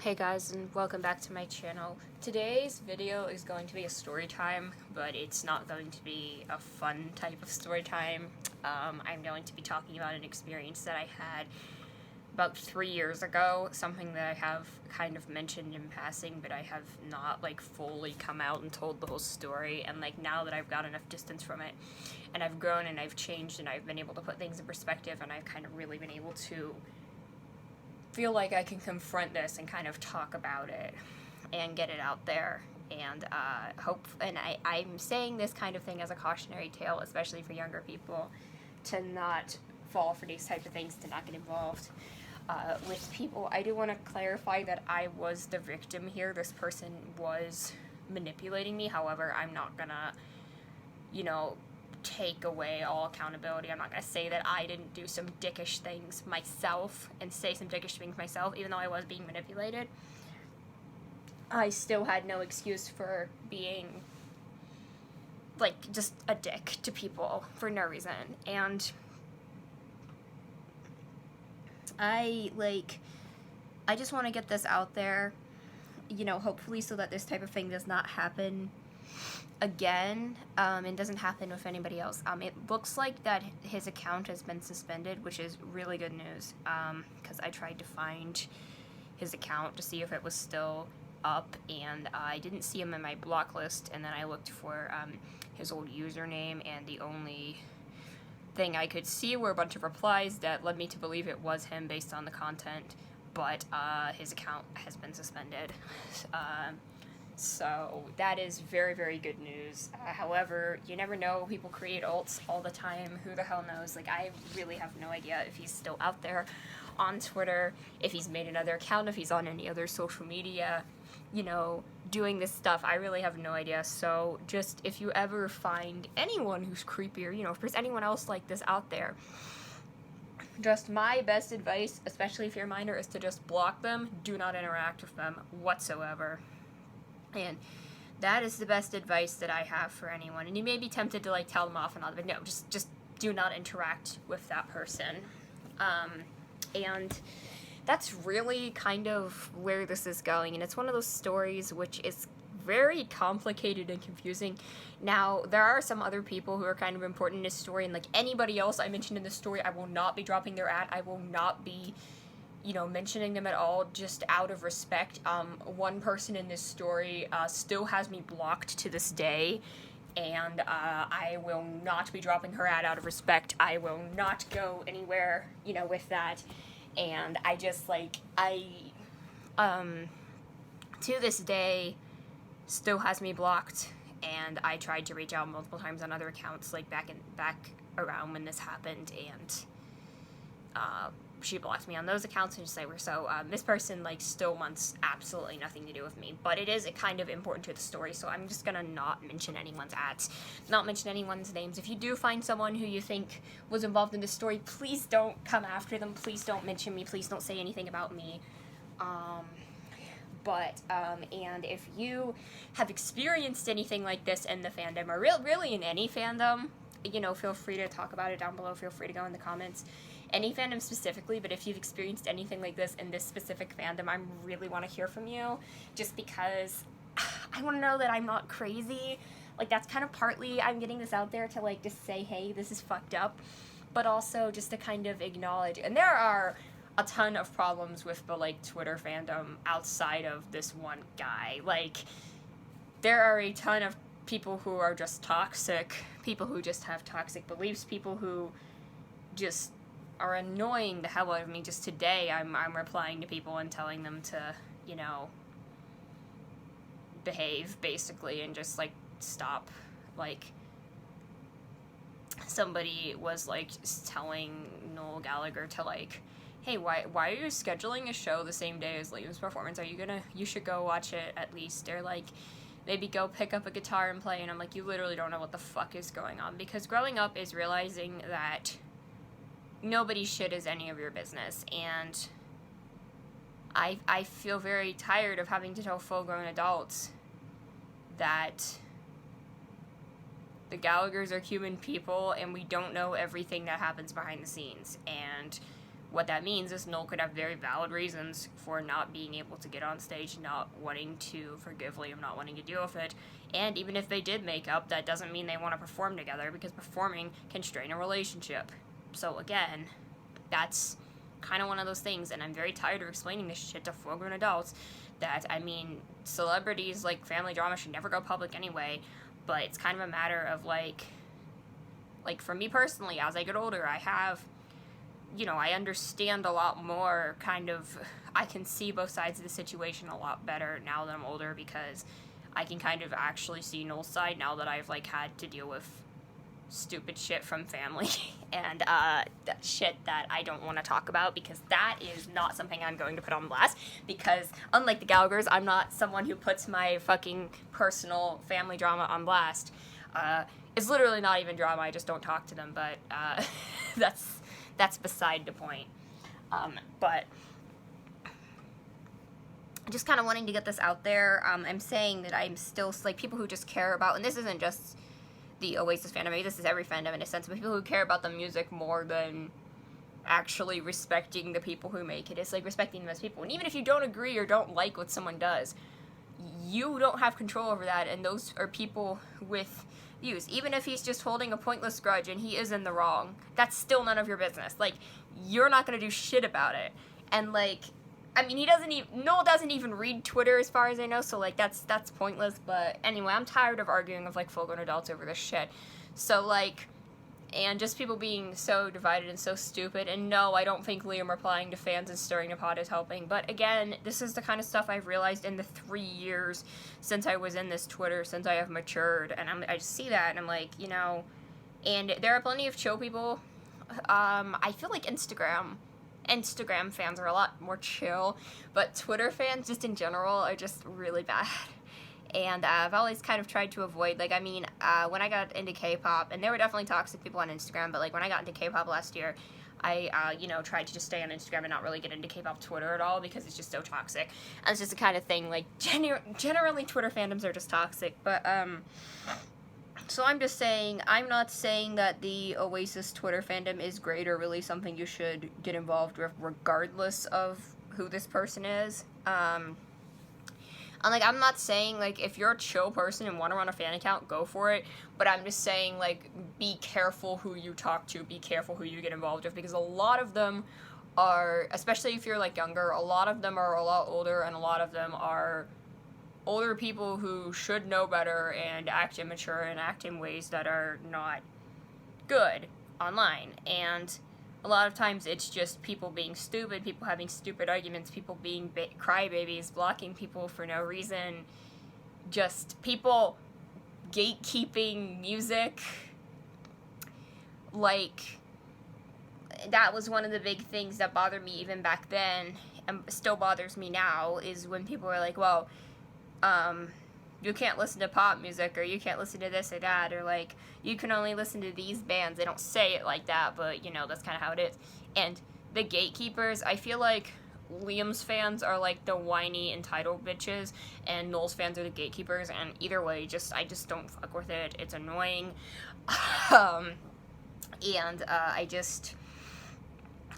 Hey guys, and welcome back to my channel. Today's video is going to be a story time, but it's not going to be a fun type of story time. I'm going to be talking about an experience that I had about 3 years ago, something that I have kind of mentioned in passing, but I have not fully come out and told the whole story. And now that I've got enough distance from it, and I've grown and I've changed and I've been able to put things in perspective, and I've kind of really been able to feel like I can confront this and kind of talk about it and get it out there. And I'm saying this kind of thing as a cautionary tale, especially for younger people, to not fall for these type of things, to not get involved with people. I do want to clarify that I was the victim here. This person was manipulating me. However, I'm not gonna, take away all accountability. I'm not going to say that I didn't do some dickish things myself and say some dickish things myself, even though I was being manipulated. I still had no excuse for being, just a dick to people for no reason. And I just want to get this out there, hopefully so that this type of thing does not happen again, and doesn't happen with anybody else. It looks like that his account has been suspended, which is really good news, because I tried to find his account to see if it was still up, and I didn't see him in my block list, and then I looked for his old username, and the only thing I could see were a bunch of replies that led me to believe it was him based on the content, but his account has been suspended. So that is very, very good news. However, you never know. People create alts all the time. Who the hell knows? I really have no idea if he's still out there on Twitter, if he's made another account, if he's on any other social media, doing this stuff. I really have no idea. So just if you ever find anyone who's creepier, if there's anyone else like this out there, just my best advice, especially if you're a minor, is to just block them. Do not interact with them whatsoever. And that is the best advice that I have for anyone. And you may be tempted to tell them off and all, but no, just do not interact with that person. And that's really kind of where this is going. And it's one of those stories which is very complicated and confusing. Now, there are some other people who are kind of important in this story, and anybody else I mentioned in this story, I will not be dropping their ad. I will not be mentioning them at all, just out of respect. One person in this story still has me blocked to this day, and I will not be dropping her ad out of respect. I will not go anywhere, with that. And I just, to this day, still has me blocked, and I tried to reach out multiple times on other accounts, back around when this happened, and she blocked me on those accounts, and just this person still wants absolutely nothing to do with me. But it is kind of important to the story, so I'm just gonna not mention anyone's ads, not mention anyone's names. If you do find someone who you think was involved in this story, please don't come after them, please don't mention me, please don't say anything about me. And if you have experienced anything like this in the fandom, or really in any fandom, feel free to talk about it down below, feel free to go in the comments. Any fandom specifically, but if you've experienced anything like this in this specific fandom, I really want to hear from you, just because I want to know that I'm not crazy. That's kind of partly I'm getting this out there to just say, hey, this is fucked up, but also just to kind of acknowledge, and there are a ton of problems with the Twitter fandom outside of this one guy. There are a ton of people who are just toxic, people who just have toxic beliefs, people who just are annoying the hell out of me. Just today, I'm replying to people and telling them to, behave, basically, and just, stop. Somebody was, telling Noel Gallagher to, hey, why are you scheduling a show the same day as Liam's performance? You should go watch it at least. Or, maybe go pick up a guitar and play. And I'm you literally don't know what the fuck is going on. Because growing up is realizing that nobody's shit is any of your business, and I feel very tired of having to tell full-grown adults that the Gallaghers are human people, and we don't know everything that happens behind the scenes, and what that means is Noel could have very valid reasons for not being able to get on stage, not wanting to forgive Liam, not wanting to deal with it. And even if they did make up, that doesn't mean they want to perform together, because performing can strain a relationship. So again, that's kind of one of those things, and I'm very tired of explaining this shit to full-grown adults, that, I mean, celebrities, like, family drama should never go public anyway, but it's kind of a matter of, like, for me personally, as I get older, I have, you know, I understand a lot more, kind of, I can see both sides of the situation a lot better now that I'm older, because I can kind of actually see Noel's side now that I've, like, had to deal with stupid shit from family, and, that shit that I don't want to talk about, because that is not something I'm going to put on blast, because, unlike the Gallaghers, I'm not someone who puts my fucking personal family drama on blast. It's literally not even drama, I just don't talk to them, but, that's beside the point. But just kind of wanting to get this out there, I'm saying that I'm still, like, people who just care about, and this isn't just the Oasis fandom, maybe this is every fandom in a sense, but people who care about the music more than actually respecting the people who make it. It's like respecting them as people. And even if you don't agree or don't like what someone does, you don't have control over that, and those are people with views. Even if he's just holding a pointless grudge and he is in the wrong, that's still none of your business. Like, you're not gonna do shit about it. And, like, I mean, Noel doesn't even read Twitter as far as I know, so, like, that's pointless, but anyway, I'm tired of arguing with, like, full-grown adults over this shit. So, like, and just people being so divided and so stupid, and no, I don't think Liam replying to fans and stirring the pot is helping, but again, this is the kind of stuff I've realized in the 3 years since I was in this Twitter, since I have matured, and I just see that, and I'm like, you know, and there are plenty of chill people. I feel like Instagram fans are a lot more chill, but Twitter fans, just in general, are just really bad. And I've always kind of tried to avoid, like, I mean, when I got into K-pop, and there were definitely toxic people on Instagram, but, like, when I got into K-pop last year, I, you know, tried to just stay on Instagram and not really get into K-pop Twitter at all, because it's just so toxic. And it's just the kind of thing, like, generally Twitter fandoms are just toxic, but, so I'm just saying, I'm not saying that the Oasis Twitter fandom is great or really something you should get involved with regardless of who this person is. And, like, I'm not saying, like, if you're a chill person and want to run a fan account, go for it, but I'm just saying, like, be careful who you talk to, be careful who you get involved with, because a lot of them are, especially if you're, like, younger, a lot of them are a lot older, and a lot of them are older people who should know better and act immature and act in ways that are not good online. And a lot of times it's just people being stupid, people having stupid arguments, people being crybabies, blocking people for no reason, just people gatekeeping music. Like, that was one of the big things that bothered me even back then, and still bothers me now, is when people are like, well, you can't listen to pop music, or you can't listen to this or that, or, like, you can only listen to these bands. They don't say it like that, but, you know, that's kind of how it is. And the gatekeepers, I feel like Liam's fans are, like, the whiny, entitled bitches, and Noel's fans are the gatekeepers, and either way, I just don't fuck with it. It's annoying.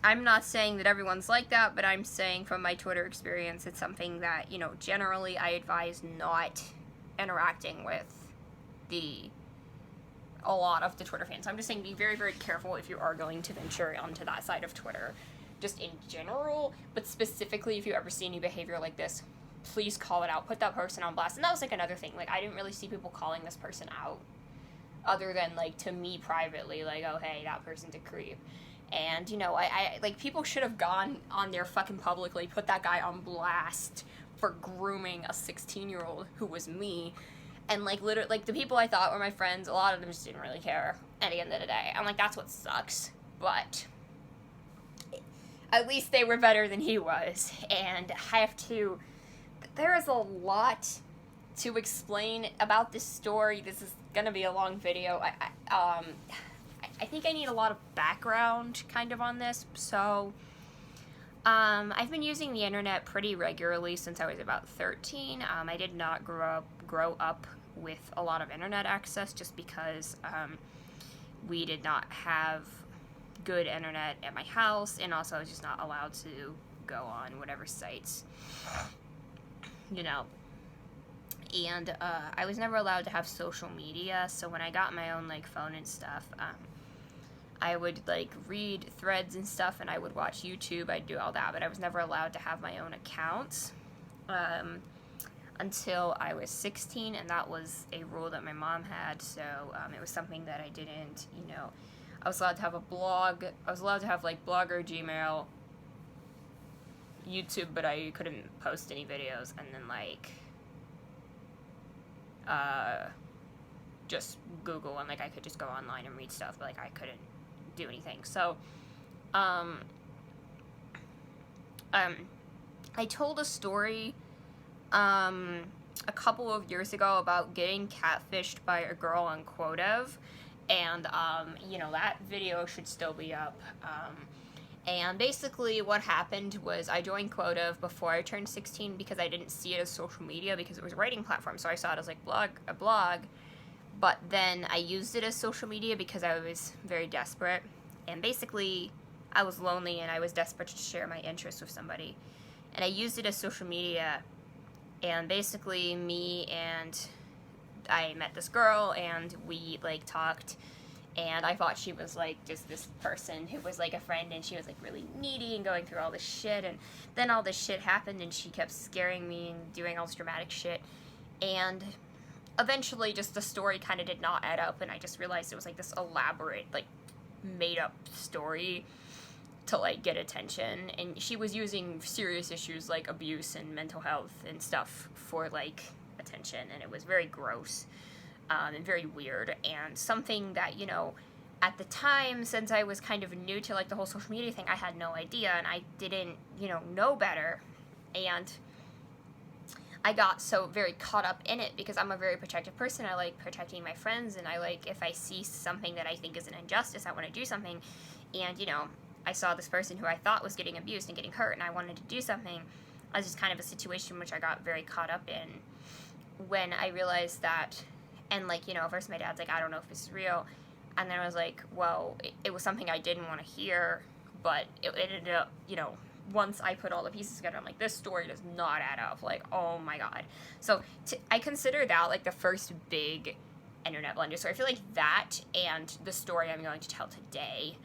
I'm not saying that everyone's like that, but I'm saying from my Twitter experience, it's something that, you know, generally I advise not interacting with a lot of the Twitter fans. I'm just saying be very, very careful if you are going to venture onto that side of Twitter, just in general, but specifically if you ever see any behavior like this, please call it out, put that person on blast. And that was, like, another thing, like, I didn't really see people calling this person out, other than, like, to me privately, like, oh, hey, that person's a creep. And, you know, I like, people should have gone on there fucking publicly, put that guy on blast for grooming a 16-year-old who was me. And, like, literally, like, the people I thought were my friends, a lot of them just didn't really care at the end of the day. I'm like, that's what sucks. But at least they were better than he was. And there is a lot to explain about this story. This is gonna be a long video. I think I need a lot of background kind of on this. So, I've been using the internet pretty regularly since I was about 13. I did not grow up with a lot of internet access, just because we did not have good internet at my house, and also I was just not allowed to go on whatever sites, you know. And I was never allowed to have social media, so when I got my own, like, phone and stuff, I would, like, read threads and stuff, and I would watch YouTube, I'd do all that, but I was never allowed to have my own accounts, until I was 16, and that was a rule that my mom had, so, it was something that I didn't, you know. I was allowed to have a blog, I was allowed to have, like, Blogger, Gmail, YouTube, but I couldn't post any videos, and then, like, just Google, and, like, I could just go online and read stuff, but, like, I couldn't do anything. So, I told a story, a couple of years ago about getting catfished by a girl on Quotev, and, you know, that video should still be up. And basically what happened was I joined Quotev before I turned 16 because I didn't see it as social media because it was a writing platform, so I saw it as, like, a blog, but then I used it as social media because I was very desperate, and basically I was lonely and I was desperate to share my interests with somebody, and I used it as social media, and basically I met this girl, and we, like, talked, and I thought she was, like, just this person who was, like, a friend, and she was, like, really needy and going through all this shit, and then all this shit happened, and she kept scaring me and doing all this dramatic shit, and eventually just the story kind of did not add up, and I just realized it was, like, this elaborate, like, made-up story to, like, get attention, and she was using serious issues like abuse and mental health and stuff for, like, attention, and it was very gross. And very weird, and something that, you know, at the time, since I was kind of new to, like, the whole social media thing, I had no idea, and I didn't, you know better, and I got so very caught up in it because I'm a very protective person. I like protecting my friends, and I like, if I see something that I think is an injustice, I want to do something, and, you know, I saw this person who I thought was getting abused and getting hurt, and I wanted to do something. I was just kind of a situation which I got very caught up in when I realized that. And, like, you know, first my dad's like, I don't know if this is real. And then I was like, well, it was something I didn't want to hear. But it ended up, you know, once I put all the pieces together, I'm like, this story does not add up. Like, oh my god. So I consider that, like, the first big internet blunder. So I feel like that and the story I'm going to tell today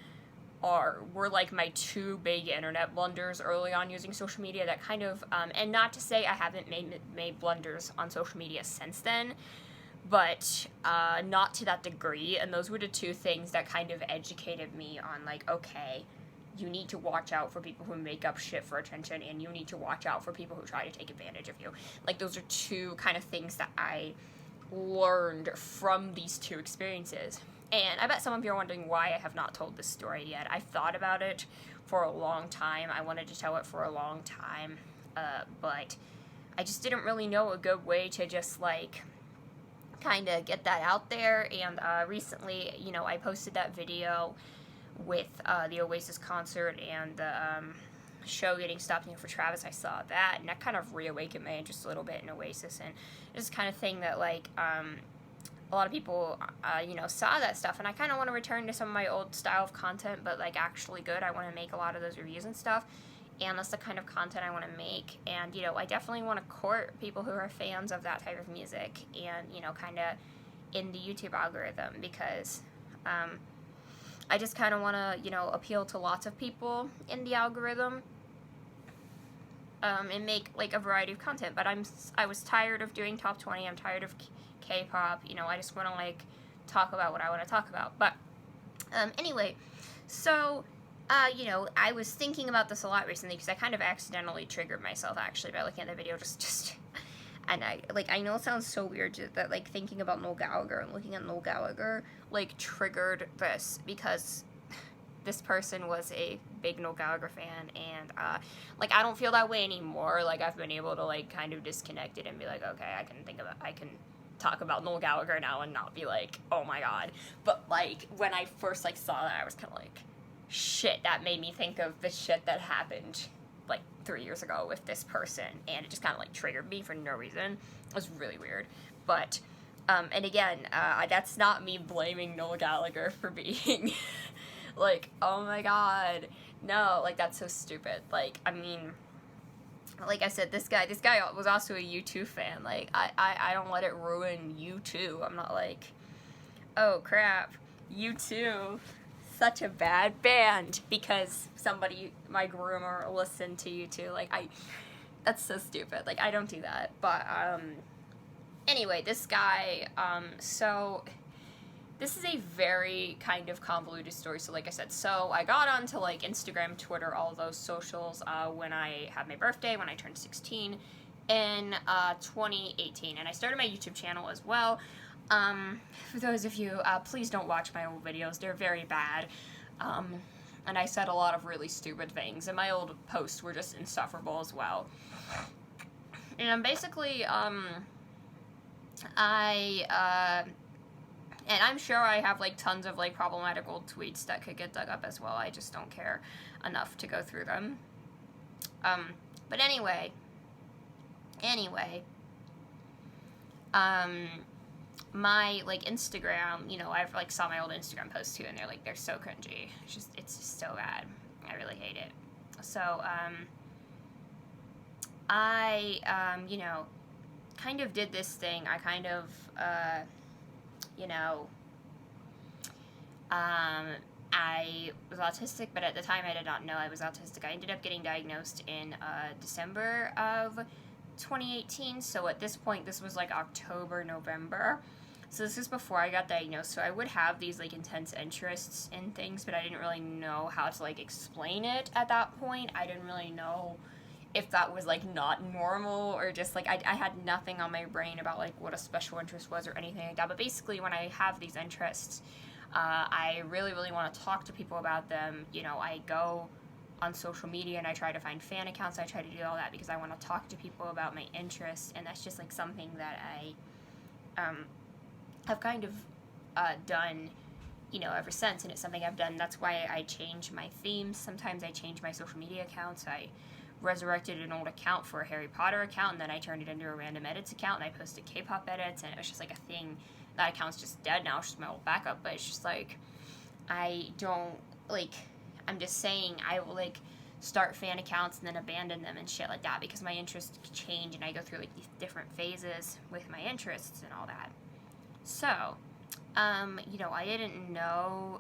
were, like, my two big internet blunders early on using social media that kind of, and not to say I haven't made blunders on social media since then, but not to that degree, and those were the two things that kind of educated me on, like, okay, you need to watch out for people who make up shit for attention, and you need to watch out for people who try to take advantage of you. Like, those are two kind of things that I learned from these two experiences. And I bet some of you are wondering why I have not told this story yet. I've thought about it for a long time. I wanted to tell it for a long time, but I just didn't really know a good way to just, like, kind of get that out there, and recently, you know, I posted that video with the Oasis concert and the show getting stopped for Travis. I saw that, and that kind of reawakened my interest a little bit in Oasis, and it's the kind of thing that, like, a lot of people, you know, saw that stuff, and I kind of want to return to some of my old style of content, but, like, actually good. I want to make a lot of those reviews and stuff, and that's the kind of content I want to make, and, you know, I definitely want to court people who are fans of that type of music, and, you know, kind of in the YouTube algorithm, because, I just kind of want to, you know, appeal to lots of people in the algorithm, and make, like, a variety of content, but I was tired of doing top 20, I'm tired of K-pop, you know, I just want to, like, talk about what I want to talk about, but, anyway, so, you know, I was thinking about this a lot recently, because I kind of accidentally triggered myself, actually, by looking at the video, and I know it sounds so weird that, like, thinking about Noel Gallagher and looking at Noel Gallagher, like, triggered this, because this person was a big Noel Gallagher fan, and, like, I don't feel that way anymore, like, I've been able to, like, kind of disconnect it and be like, okay, I can talk about Noel Gallagher now and not be like, oh my god, but, like, when I first, like, saw that, I was kind of like, shit, that made me think of the shit that happened, like, 3 years ago with this person, and it just kind of, like, triggered me for no reason. It was really weird, but, and again, that's not me blaming Noel Gallagher for being, Like, oh my god. No, like, that's so stupid. Like, I mean, like I said, this guy was also a U2 fan. Like, I don't let it ruin U2. I'm not like, oh crap, U2, such a bad band because somebody, my groomer, listened to U2. Like, that's so stupid. Like, I don't do that. But, anyway, this guy, so this is a very kind of convoluted story. So like I said, so I got onto like Instagram, Twitter, all those socials when I had my birthday, when I turned 16 in 2018. And I started my YouTube channel as well. For those of you, please don't watch my old videos. They're very bad. And I said a lot of really stupid things. And my old posts were just insufferable as well. And basically, and I'm sure I have, like, tons of, like, problematic old tweets that could get dug up as well. I just don't care enough to go through them. But anyway, my, like, Instagram, you know, I've, like, saw my old Instagram posts, too, and they're so cringy. It's just so bad. I really hate it. So, you know, kind of did this thing. I kind of, you know, I was autistic, but at the time I did not know I was autistic. I ended up getting diagnosed in December of 2018, so at this point, this was like October, November. So this is before I got diagnosed, so I would have these, like, intense interests in things, but I didn't really know how to, like, explain it at that point. I didn't really know if that was, like, not normal, or just, like, I had nothing on my brain about, like, what a special interest was or anything like that. But basically, when I have these interests, I really, really want to talk to people about them. You know, I go on social media and I try to find fan accounts. I try to do all that because I want to talk to people about my interests, and that's just, like, something that I have kind of done, you know, ever since, and it's something I've done. That's why I change my themes. Sometimes I change my social media accounts. I resurrected an old account for a Harry Potter account, and then I turned it into a random edits account, and I posted K-pop edits, and it was just like a thing. That account's just dead now. It's just my old backup, but it's just like, I don't, like, I'm just saying I will, like, start fan accounts and then abandon them and shit like that because my interests change and I go through, like, these different phases with my interests and all that. So, you know, I didn't know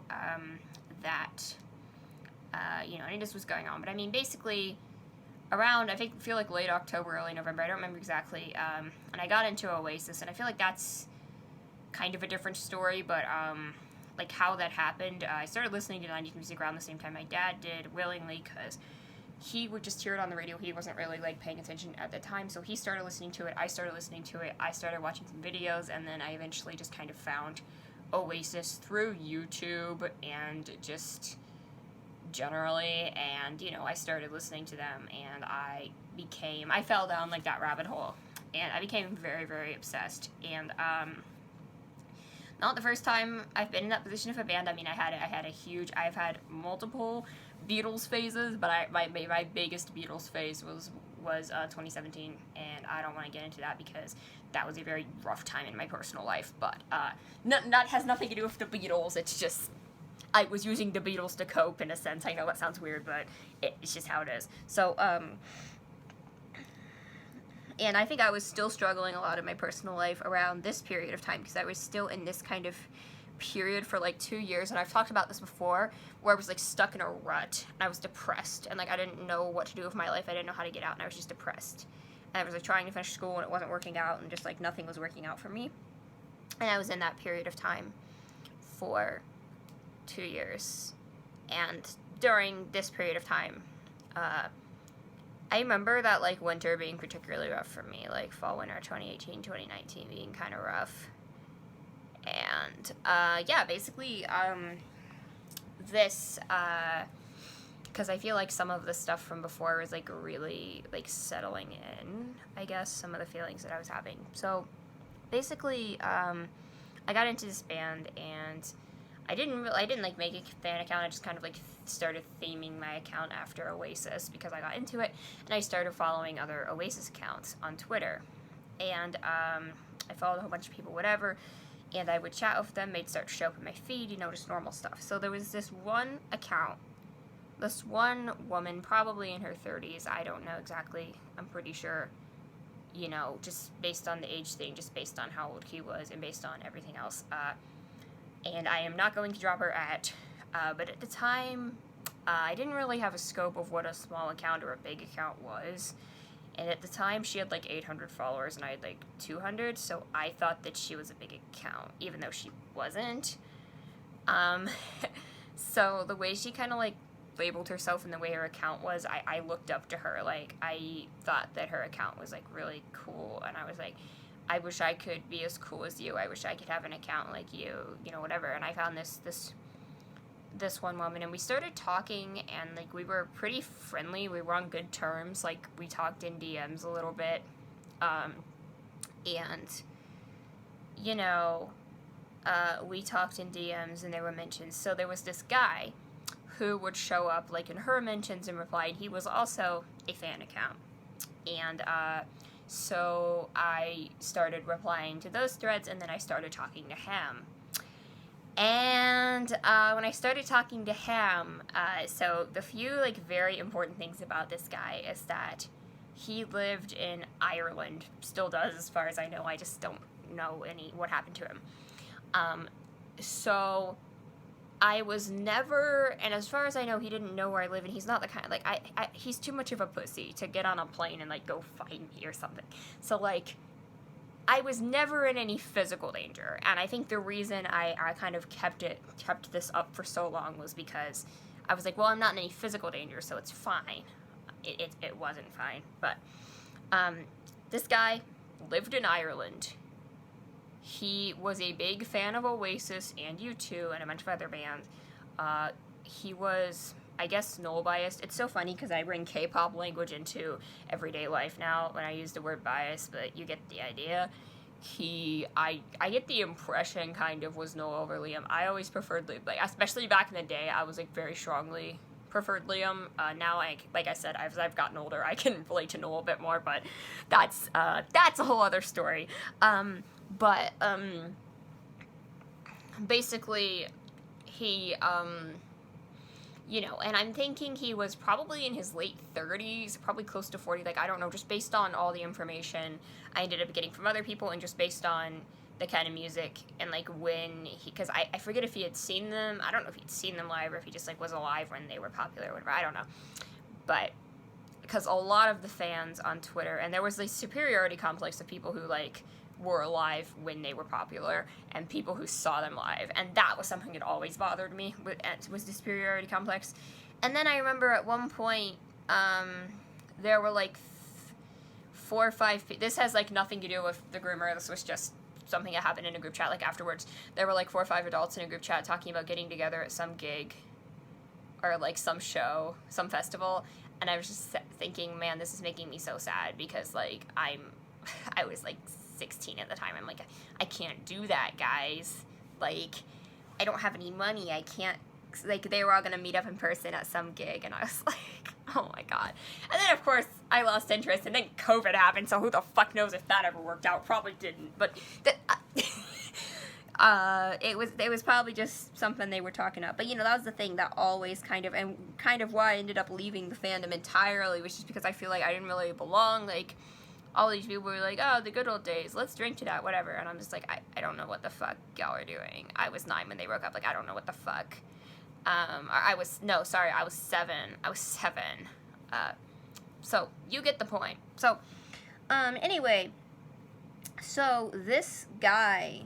that, you know, any of this was going on, but I mean, basically, around, I feel like late October, early November, I don't remember exactly, and I got into Oasis, and I feel like that's kind of a different story, but, like, how that happened, I started listening to 90s music around the same time my dad did, willingly, because he would just hear it on the radio. He wasn't really, like, paying attention at the time, so he started listening to it, I started listening to it, I started watching some videos, and then I eventually just kind of found Oasis through YouTube, and just generally, and, you know, I started listening to them, and I fell down, like, that rabbit hole, and I became very, very obsessed, and, not the first time I've been in that position of a band. I mean, I've had multiple Beatles phases, but my biggest Beatles phase was 2017, and I don't want to get into that because that was a very rough time in my personal life, but, that has nothing to do with the Beatles. It's just, I was using the Beatles to cope, in a sense. I know that sounds weird, but it's just how it is. So, and I think I was still struggling a lot in my personal life around this period of time, because I was still in this kind of period for, like, 2 years, and I've talked about this before, where I was, like, stuck in a rut, and I was depressed, and, like, I didn't know what to do with my life. I didn't know how to get out, and I was just depressed. And I was, like, trying to finish school, and it wasn't working out, and just, like, nothing was working out for me. And I was in that period of time for 2 years. And during this period of time, I remember that, like, winter being particularly rough for me, like, fall, winter, 2018, 2019 being kind of rough. And, yeah, basically, this, because I feel like some of the stuff from before was, like, really, like, settling in, I guess, some of the feelings that I was having. So, basically, I got into this band, and I didn't, like, make a fan account. I just kind of, like, started theming my account after Oasis because I got into it, and I started following other Oasis accounts on Twitter, and, I followed a whole bunch of people, whatever, and I would chat with them. They'd start to show up in my feed, you know, just normal stuff. So there was this one account, this one woman, probably in her 30s, I don't know exactly, I'm pretty sure, you know, just based on the age thing, just based on how old he was, and based on everything else, and I am not going to drop her at, but at the time, I didn't really have a scope of what a small account or a big account was, and at the time, she had like 800 followers, and I had like 200, so I thought that she was a big account, even though she wasn't. So the way she kind of like labeled herself and the way her account was, I looked up to her. Like, I thought that her account was like really cool, and I was like, I wish I could be as cool as you. I wish I could have an account like you, you know, whatever. And I found this one woman, and we started talking, and like we were pretty friendly. We were on good terms. Like, we talked in DMs a little bit, and you know, we talked in DMs, and there were mentions. So there was this guy who would show up like in her mentions and reply, and he was also a fan account. And so I started replying to those threads, and then I started talking to him. And when I started talking to him, so the few like very important things about this guy is that he lived in Ireland, still does as far as I know. I just don't know what happened to him. So I was never, and as far as I know, he didn't know where I live, and he's not the kind of, like, he's too much of a pussy to get on a plane and, like, go find me or something. So, like, I was never in any physical danger, and I think the reason I kind of kept this up for so long was because I was like, well, I'm not in any physical danger, so it's fine. It wasn't fine, but, this guy lived in Ireland. He was a big fan of Oasis and U2 and a bunch of other bands. He was, I guess, null biased. It's so funny because I bring K-pop language into everyday life now when I use the word bias, but you get the idea. I get the impression kind of was null over Liam. I always preferred, like, especially back in the day, I was like very strongly preferred Liam. Now, like I said, as I've gotten older, I can relate to Noel a bit more, but that's a whole other story. But, basically, he, you know, and I'm thinking he was probably in his late 30s, probably close to 40, like, I don't know, just based on all the information I ended up getting from other people, and just based on the kind of music, and, like, when because I forget if he had seen them, I don't know if he'd seen them live, or if he just, like, was alive when they were popular or whatever, I don't know, but, because a lot of the fans on Twitter, and there was this superiority complex of people who, like, were alive when they were popular, and people who saw them live, and that was something that always bothered me, was the superiority complex. And then I remember at one point, there were like 4 or 5 this has like nothing to do with the groomer, this was just something that happened in a group chat, like afterwards, there were like 4 or 5 adults in a group chat talking about getting together at some gig, or like some show, some festival, and I was just thinking, man, this is making me so sad, because like, I was like 16 at the time. I'm like, I can't do that, guys. Like, I don't have any money. I can't, like, they were all gonna meet up in person at some gig, and I was like, oh my god. And then, of course, I lost interest, and then COVID happened, so who the fuck knows if that ever worked out. Probably didn't, but it was probably just something they were talking about. But, you know, that was the thing that always kind of why I ended up leaving the fandom entirely, was just because I feel like I didn't really belong. Like, all these people were like, oh, the good old days, let's drink to that, whatever. And I'm just like, I don't know what the fuck y'all are doing. I was 9 when they broke up. Like, I don't know what the fuck. I was 7. I was 7. So, you get the point. So, anyway, so this guy,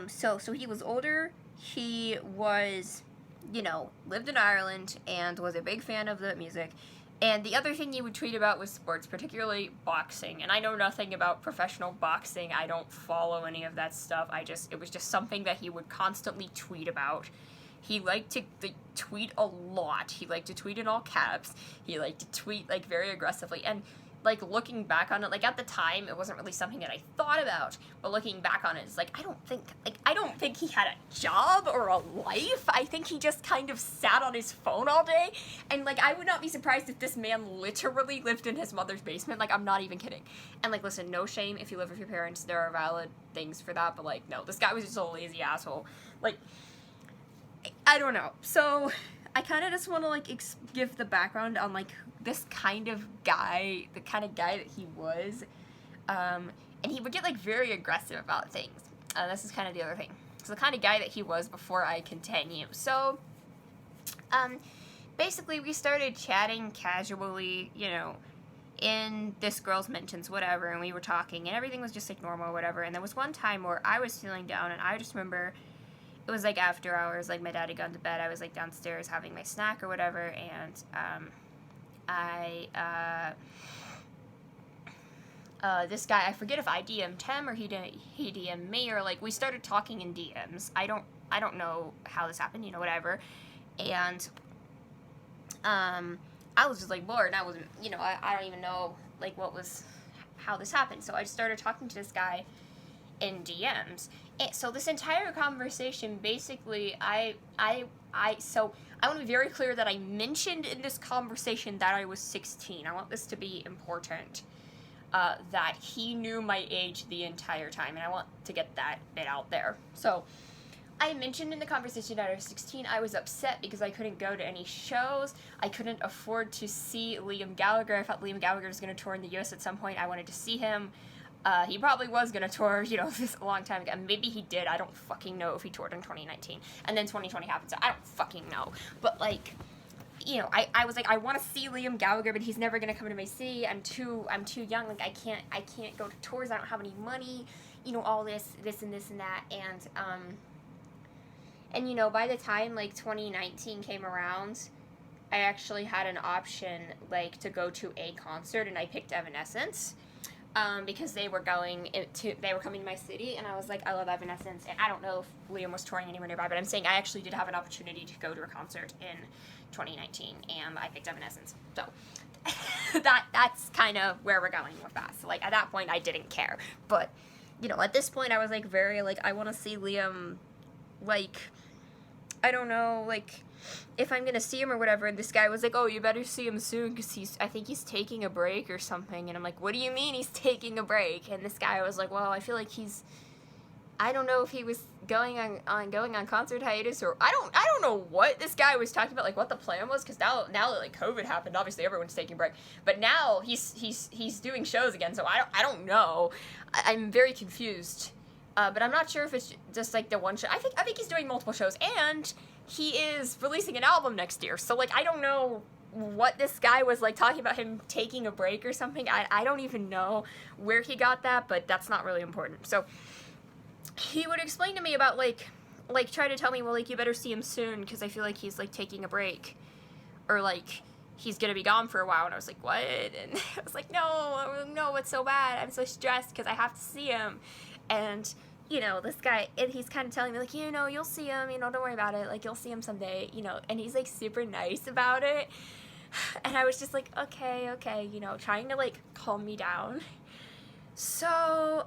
so he was older. He was, you know, lived in Ireland and was a big fan of the music. And the other thing he would tweet about was sports, particularly boxing. And I know nothing about professional boxing. I don't follow any of that stuff. It was just something that he would constantly tweet about. He liked to tweet a lot. He liked to tweet in all caps. He liked to tweet, like, very aggressively. And like, looking back on it, like, at the time, it wasn't really something that I thought about, but looking back on it, it's like, I don't think he had a job or a life. I think he just kind of sat on his phone all day, and, like, I would not be surprised if this man literally lived in his mother's basement. Like, I'm not even kidding. And, like, listen, no shame if you live with your parents, there are valid things for that, but, like, no, this guy was just a lazy asshole. Like, I don't know. So, I kind of just want to, like, give the background on, like, this kind of guy, the kind of guy that he was, and he would get, like, very aggressive about things. This is kind of the other thing. So the kind of guy that he was before I continue. So, basically we started chatting casually, you know, in this girl's mentions, whatever, and we were talking, and everything was just, like, normal, whatever, and there was one time where I was feeling down, and I just remember it was, like, after hours, like, my dad had gone to bed, I was, like, downstairs having my snack or whatever, and, this guy, I forget if I DM'd him or he DM'd me, or, like, we started talking in DMs. I don't know how this happened, you know, whatever. And, I was just, like, bored, and I wasn't, you know, I don't even know, like, how this happened. So I just started talking to this guy in DMs. And so this entire conversation, basically, so I want to be very clear that I mentioned in this conversation that I was 16. I want this to be important, that he knew my age the entire time, and I want to get that bit out there. So I mentioned in the conversation that I was 16, I was upset because I couldn't go to any shows. I couldn't afford to see Liam Gallagher. I thought Liam Gallagher was going to tour in the U.S. at some point. I wanted to see him. He probably was going to tour, you know, this a long time ago. Maybe he did. I don't fucking know if he toured in 2019. And then 2020 happened, so I don't fucking know. But, like, you know, I was like, I want to see Liam Gallagher, but he's never going to come to my city. I'm too young. Like, I can't go to tours. I don't have any money. You know, all this and that. And, you know, by the time, like, 2019 came around, I actually had an option, like, to go to a concert, and I picked Evanescence. Because they were coming to my city, and I was like, I love Evanescence, and I don't know if Liam was touring anywhere nearby, but I'm saying I actually did have an opportunity to go to a concert in 2019, and I picked Evanescence. So, that's kind of where we're going with that. So, like, at that point, I didn't care. But, you know, at this point, I was, like, very, like, I want to see Liam, like, I don't know, like, if I'm gonna see him or whatever. And this guy was like, oh, you better see him soon, because I think he's taking a break or something. And I'm like, what do you mean he's taking a break? And this guy was like, well, I feel like I don't know if he was going on concert hiatus, or I don't know what this guy was talking about, like, what the plan was, because now that, like, COVID happened, obviously everyone's taking a break, but now he's doing shows again, so I don't know. I'm very confused, but I'm not sure if it's just, like, the one show. I think he's doing multiple shows, and he is releasing an album next year, so, like, I don't know what this guy was, like, talking about him taking a break or something. I don't even know where he got that, but that's not really important. So he would explain to me about, like try to tell me, well, like, you better see him soon, because I feel like he's, like, taking a break, or, like, he's gonna be gone for a while. And I was like, what? And I was like, no, it's so bad, I'm so stressed because I have to see him. And, you know, this guy, and he's kind of telling me, like, you know, you'll see him, you know, don't worry about it, like, you'll see him someday, you know, and he's, like, super nice about it. And I was just like, okay, you know, trying to, like, calm me down. So,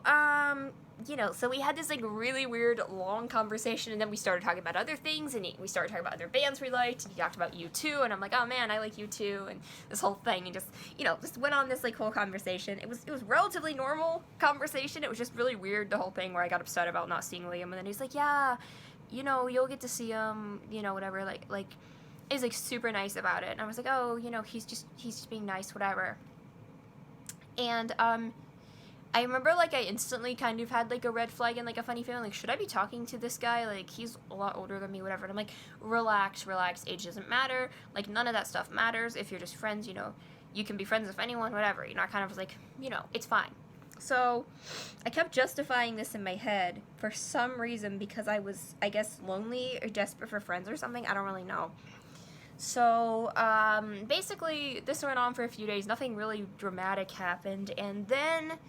you know, so we had this, like, really weird, long conversation, and then we started talking about other things, and we started talking about other bands we liked, and he talked about U2, and I'm like, oh, man, I like U2, and this whole thing, and just, you know, just went on this, like, whole conversation. It was relatively normal conversation. It was just really weird, the whole thing, where I got upset about not seeing Liam, and then he's like, yeah, you know, you'll get to see him, you know, whatever, like, is, like, super nice about it, and I was like, oh, you know, he's just being nice, whatever. And, I remember, like, I instantly kind of had, like, a red flag and, like, a funny feeling, like, should I be talking to this guy? Like, he's a lot older than me, whatever. And I'm like, relax, age doesn't matter. Like, none of that stuff matters. If you're just friends, you know, you can be friends with anyone, whatever. You know, I kind of was like, you know, it's fine. So, I kept justifying this in my head for some reason, because I was, I guess, lonely or desperate for friends or something. I don't really know. So, basically, this went on for a few days. Nothing really dramatic happened. And then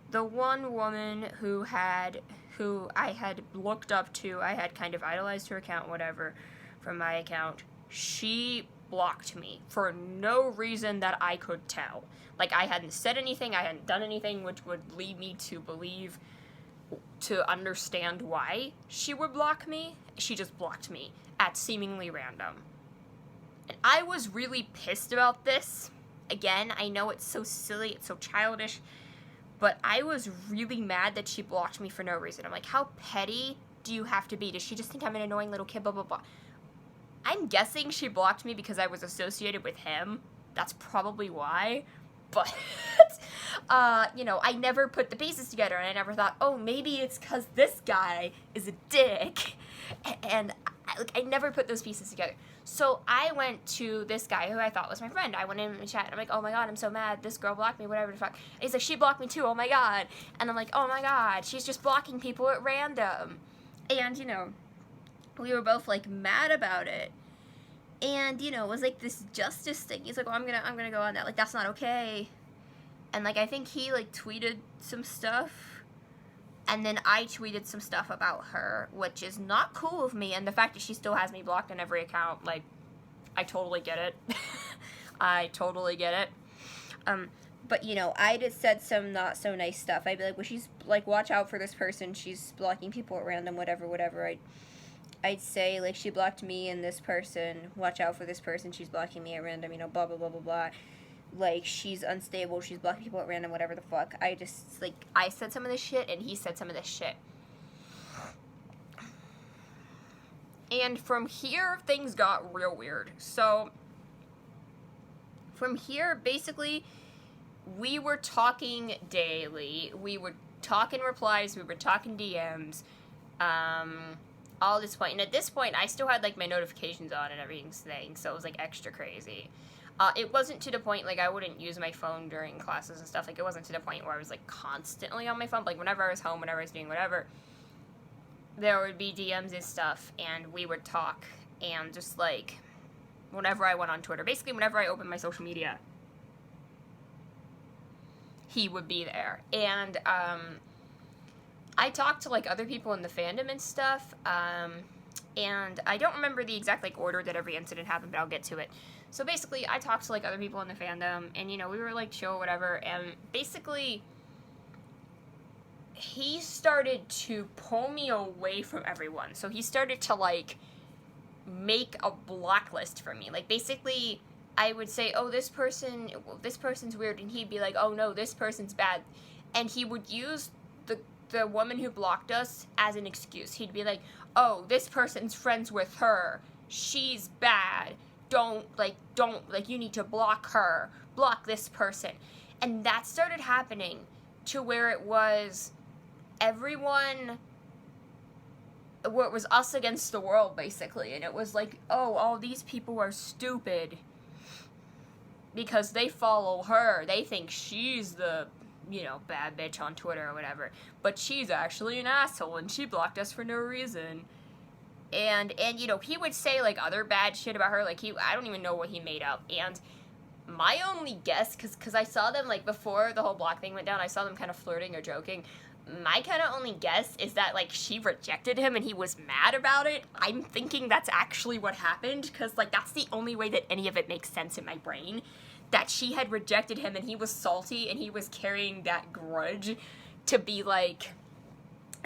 the one woman who I had looked up to, I had kind of idolized her account, whatever, from my account, she blocked me for no reason that I could tell. Like, I hadn't said anything, I hadn't done anything which would lead me to believe, to understand why she would block me. She just blocked me at seemingly random. And I was really pissed about this. Again, I know it's so silly, it's so childish, but I was really mad that she blocked me for no reason. I'm like, how petty do you have to be? Does she just think I'm an annoying little kid, blah, blah, blah? I'm guessing she blocked me because I was associated with him. That's probably why. But, you know, I never put the pieces together, and I never thought, oh, maybe it's because this guy is a dick. And I never put those pieces together. So I went to this guy who I thought was my friend. I went in and chat, and I'm like, oh my god, I'm so mad. This girl blocked me, whatever the fuck. And he's like, she blocked me too, oh my god. And I'm like, oh my god, she's just blocking people at random. And, you know, we were both, like, mad about it. And, you know, it was, like, this justice thing. He's like, well, I'm gonna go on that. Like, that's not okay. And, like, I think he, like, tweeted some stuff. And then I tweeted some stuff about her, which is not cool of me. And the fact that she still has me blocked on every account, like, I totally get it. I totally get it. But, you know, I just said some not so nice stuff. I'd be like, well, she's, like, watch out for this person. She's blocking people at random, whatever. I'd say, like, she blocked me and this person. Watch out for this person. She's blocking me at random, you know, blah, blah, blah, blah, blah. Like, she's unstable. She's blocking people at random, whatever the fuck. I just, like, I said some of this shit, and he said some of this shit. And from here, things got real weird. So, from here, basically, we were talking daily. We would talk in replies. We were talking DMs. All this point. And at this point, I still had, like, my notifications on and everything's thing, so it was, like, extra crazy. It wasn't to the point, like, I wouldn't use my phone during classes and stuff. Like, it wasn't to the point where I was, like, constantly on my phone. Like, whenever I was home, whenever I was doing whatever, there would be DMs and stuff, and we would talk. And just, like, whenever I went on Twitter, basically whenever I opened my social media, he would be there. And, I talked to, like, other people in the fandom and stuff, and I don't remember the exact, like, order that every incident happened, but I'll get to it. So basically, I talked to, like, other people in the fandom, and, you know, we were, like, chill, whatever, and basically, he started to pull me away from everyone. So he started to, like, make a blacklist for me. Like, basically, I would say, oh, this person's weird, and he'd be like, oh, no, this person's bad. And he would use the woman who blocked us as an excuse. He'd be like, oh, this person's friends with her. She's bad. Don't, you need to block her. Block this person. And that started happening to where it was everyone, where it was us against the world, basically. And it was like, oh, all these people are stupid because they follow her. They think she's the, you know, bad bitch on Twitter or whatever. But she's actually an asshole, and she blocked us for no reason. And you know, he would say, like, other bad shit about her. Like, I don't even know what he made up. And my only guess, because I saw them, like, before the whole block thing went down, I saw them kind of flirting or joking. My kind of only guess is that, like, she rejected him and he was mad about it. I'm thinking that's actually what happened, because, like, that's the only way that any of it makes sense in my brain. That she had rejected him and he was salty and he was carrying that grudge to be like,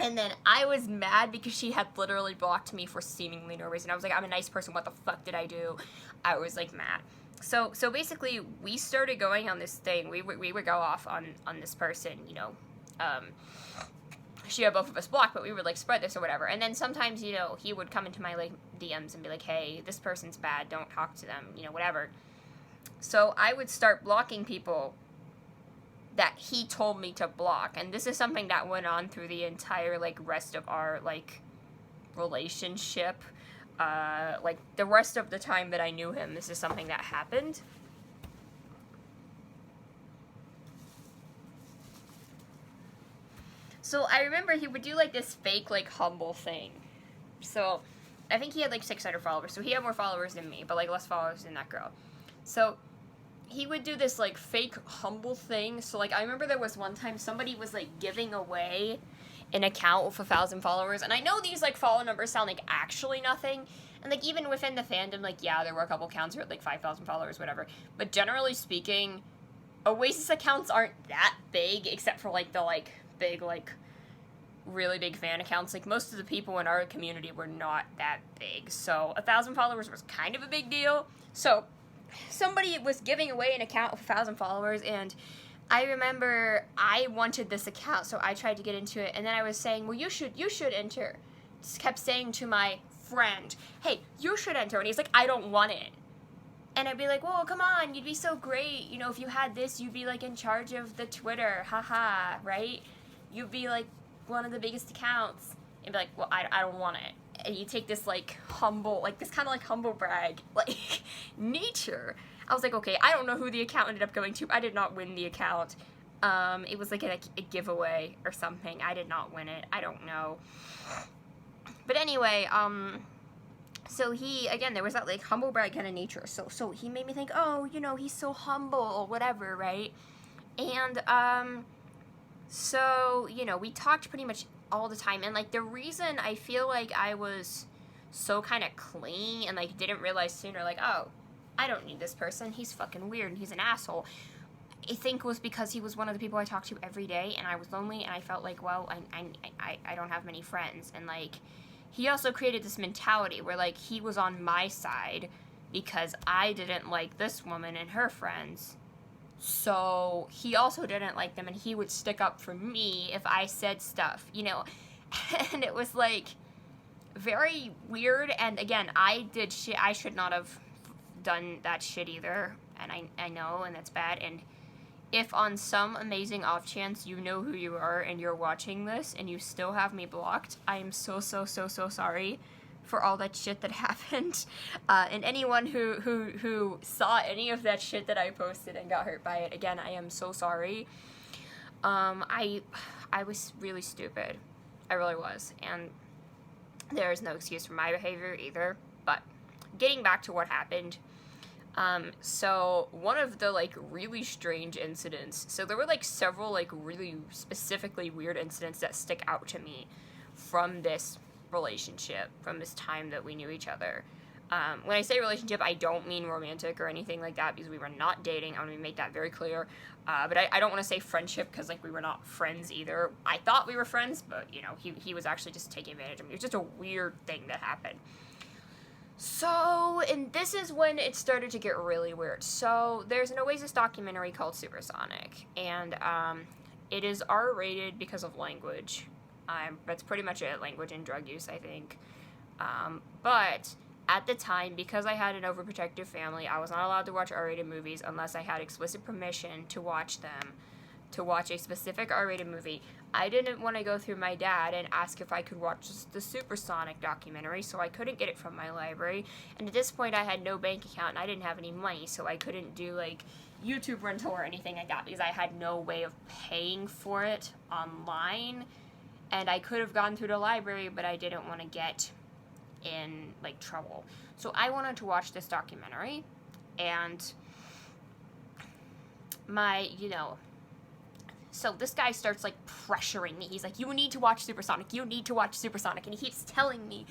and then I was mad because she had literally blocked me for seemingly no reason. I was like, I'm a nice person, what the fuck did I do? I was, like, mad. So basically, we started going on this thing. We would go off on this person, you know. She had both of us blocked, but we would, like, spread this or whatever. And then sometimes, you know, he would come into my, like, DMs and be like, hey, this person's bad, don't talk to them, you know, whatever. So I would start blocking people that he told me to block. And this is something that went on through the entire, like, rest of our, like, relationship. Like, the rest of the time that I knew him, this is something that happened. So I remember he would do, like, this fake, like, humble thing. So I think he had, like, 600 followers. So he had more followers than me, but, like, less followers than that girl. So he would do this, like, fake humble thing. So, like, I remember there was one time somebody was, like, giving away an account with 1,000 followers. And I know these, like, follow numbers sound like actually nothing. And, like, even within the fandom, like, yeah, there were a couple accounts with, like, 5,000 followers, whatever. But generally speaking, Oasis accounts aren't that big, except for, like, the, like, big, like, really big fan accounts. Like, most of the people in our community were not that big. So 1,000 followers was kind of a big deal. So somebody was giving away an account with 1,000 followers, and I remember I wanted this account, so I tried to get into it, and then I was saying, well, you should enter. Just kept saying to my friend, hey, you should enter, and he's like, I don't want it. And I'd be like, well, come on, you'd be so great, you know, if you had this, you'd be, like, in charge of the Twitter, haha, right? You'd be, like, one of the biggest accounts. And be like, well, I don't want it. And you take this, like, humble, like, this kind of, like, humble brag, like, nature. I was like, okay, I don't know who the account ended up going to. I did not win the account. It was, like, a giveaway or something. I did not win it. I don't know. But anyway, so he, again, there was that, like, humble brag kind of nature. So he made me think, oh, you know, he's so humble or whatever, right? And, so, you know, we talked pretty much all the time. And, like, the reason I feel like I was so kind of clingy and, like, didn't realize sooner, like, oh, I don't need this person. He's fucking weird and he's an asshole, I think was because he was one of the people I talked to every day, and I was lonely, and I felt like, well, I don't have many friends. And, like, he also created this mentality where, like, he was on my side because I didn't like this woman and her friends. So he also didn't like them, and he would stick up for me if I said stuff, you know. And it was, like, very weird. And again, I did shit. I should not have done that shit either. And I know, and that's bad. And if on some amazing off chance you know who you are and you're watching this and you still have me blocked, I am so sorry for all that shit that happened. And anyone who saw any of that shit that I posted and got hurt by it, again, I am so sorry. I was really stupid. I really was. And there is no excuse for my behavior either. But getting back to what happened, so one of the, like, really strange incidents, so there were, like, several, like, really specifically weird incidents that stick out to me from this relationship, from this time that we knew each other. When I say relationship, I don't mean romantic or anything like that, because we were not dating. I want to make that very clear. But I don't want to say friendship, because, like, we were not friends either. I thought we were friends, but, you know, he was actually just taking advantage of me. It was just a weird thing that happened. So, and this is when it started to get really weird. So, there's an Oasis documentary called Supersonic, and it is R-rated because of language. That's pretty much it, language and drug use, I think. But at the time, because I had an overprotective family, I was not allowed to watch R-rated movies unless I had explicit permission to watch them, to watch a specific R-rated movie. I didn't want to go through my dad and ask if I could watch the Supersonic documentary, so I couldn't get it from my library. And at this point, I had no bank account, and I didn't have any money, so I couldn't do, like, YouTube rental or anything like that, because I had no way of paying for it online. And I could have gone through the library, but I didn't want to get in, like, trouble. So I wanted to watch this documentary, and my, you know, so this guy starts, like, pressuring me. He's like, you need to watch Supersonic. You need to watch Supersonic. And he keeps telling me.